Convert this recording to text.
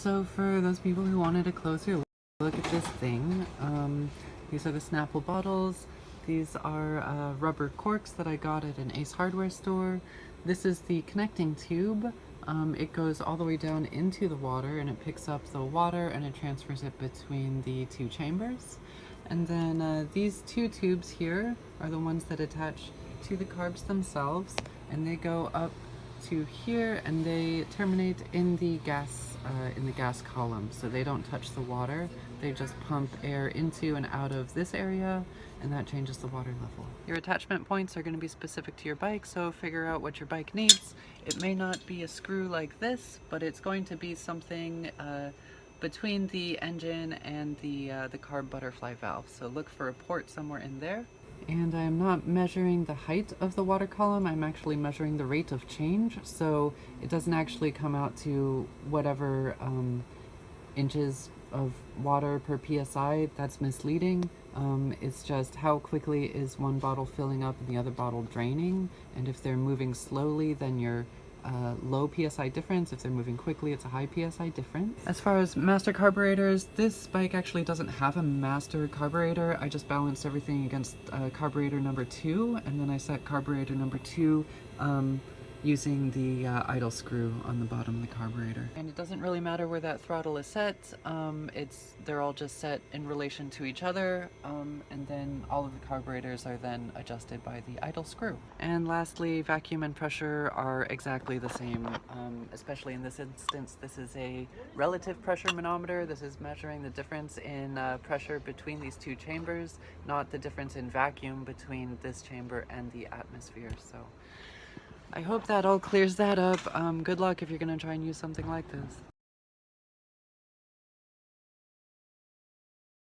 So for those people who wanted a closer look at this thing, these are the Snapple bottles. These are rubber corks that I got at an Ace Hardware store. This is the connecting tube. It goes all the way down into the water and it picks up the water and it transfers it between the two chambers. And then these two tubes here are the ones that attach to the carbs themselves, and they go up to here and they terminate in the gas column, so they don't touch the water. They just pump air into and out of this area, and that changes the water level. Your attachment points are going to be specific to your bike, so figure out what your bike needs. It may not be a screw like this, but it's going to be something between the engine and the carb butterfly valve, so look for a port somewhere in there. And I'm not measuring the height of the water column, I'm actually measuring the rate of change, so it doesn't actually come out to whatever inches of water per psi. That's misleading. It's just how quickly is one bottle filling up and the other bottle draining, and if they're moving slowly then you're low PSI difference. If they're moving quickly, it's a high PSI difference. As far as master carburetors, this bike actually doesn't have a master carburetor. I just balanced everything against carburetor number 2, and then I set carburetor number 2 using the idle screw on the bottom of the carburetor. And it doesn't really matter where that throttle is set. They're all just set in relation to each other, and then all of the carburetors are then adjusted by the idle screw. And lastly, vacuum and pressure are exactly the same, especially in this instance. This is a relative pressure manometer. This is measuring the difference in pressure between these two chambers, not the difference in vacuum between this chamber and the atmosphere. So I hope that all clears that up. Good luck if you're going to try and use something like this.